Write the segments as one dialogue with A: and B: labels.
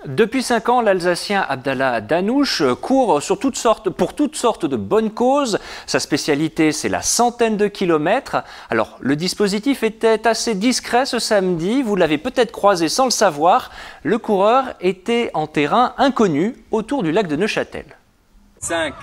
A: Depuis 5 ans, l'Alsacien Abdallah Danouche court pour toutes sortes de bonnes causes. Sa spécialité, c'est la centaine de kilomètres. Alors, le dispositif était assez discret ce samedi. Vous l'avez peut-être croisé sans le savoir. Le coureur était en terrain inconnu autour du lac de Neuchâtel.
B: 5,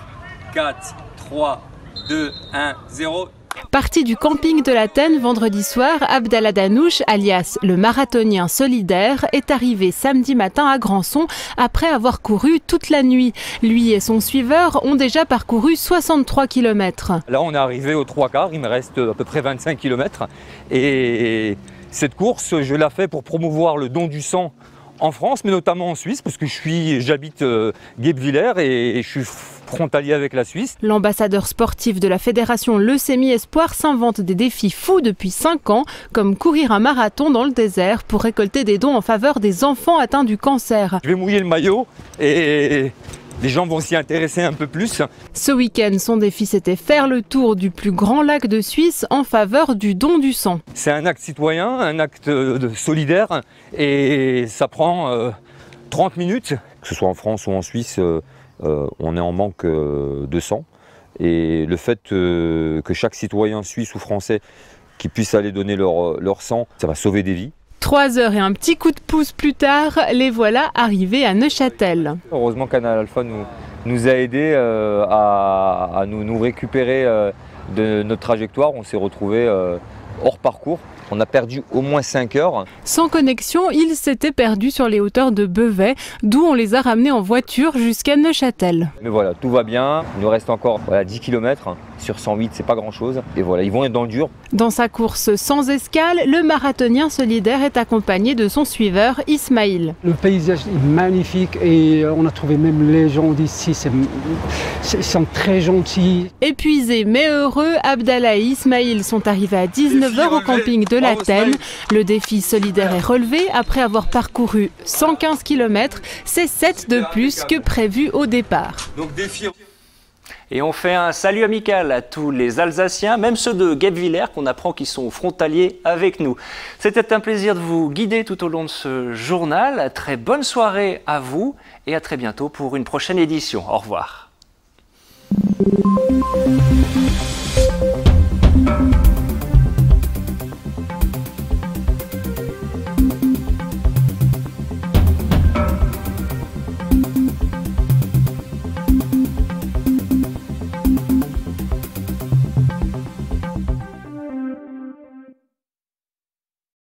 B: 4, 3, 2, 1, 0...
C: Parti du camping de l'Athènes vendredi soir, Abdallah Danouche, alias le marathonien solidaire, est arrivé samedi matin à Grandson après avoir couru toute la nuit. Lui et son suiveur ont déjà parcouru 63 km.
D: Là, on est arrivé aux 3/4, il me reste à peu près 25 km. Et cette course, je la fais pour promouvoir le don du sang en France, mais notamment en Suisse, parce que j'habite Guebwiller et je suis frontalier avec la Suisse.
C: L'ambassadeur sportif de la fédération Leucémie Espoir s'invente des défis fous depuis 5 ans, comme courir un marathon dans le désert pour récolter des dons en faveur des enfants atteints du cancer.
D: Je vais mouiller le maillot et les gens vont s'y intéresser un peu plus.
C: Ce week-end, son défi, c'était faire le tour du plus grand lac de Suisse en faveur du don du sang.
D: C'est un acte citoyen, un acte solidaire et ça prend 30 minutes. Que ce soit en France ou en Suisse, on est en manque de sang. Et le fait que chaque citoyen suisse ou français qui puisse aller donner leur sang, ça va sauver des vies.
C: 3 heures et un petit coup de pouce plus tard, les voilà arrivés à Neuchâtel.
D: Heureusement Canal Alpha nous a aidés à nous récupérer de notre trajectoire. On s'est retrouvés hors parcours. On a perdu au moins 5 heures.
C: Sans connexion, ils s'étaient perdus sur les hauteurs de Beauvais, d'où on les a ramenés en voiture jusqu'à Neuchâtel.
D: Mais voilà, tout va bien. Il nous reste encore 10 km. Sur 108, c'est pas grand-chose. Et voilà, ils vont être dans le dur.
C: Dans sa course sans escale, le marathonien solidaire est accompagné de son suiveur Ismaïl.
E: Le paysage est magnifique et on a trouvé même les gens d'ici, ils sont très gentils.
C: Épuisés mais heureux, Abdallah et Ismaïl sont arrivés à 19 h au camping de l'Athènes. Le défi solidaire est relevé après avoir parcouru 115 km. C'est 7 de plus que prévu au départ.
B: Donc défi.
A: Et on fait un salut amical à tous les Alsaciens, même ceux de Guebwiller qu'on apprend qu'ils sont frontaliers avec nous. C'était un plaisir de vous guider tout au long de ce journal. Très bonne soirée à vous et à très bientôt pour une prochaine édition. Au revoir.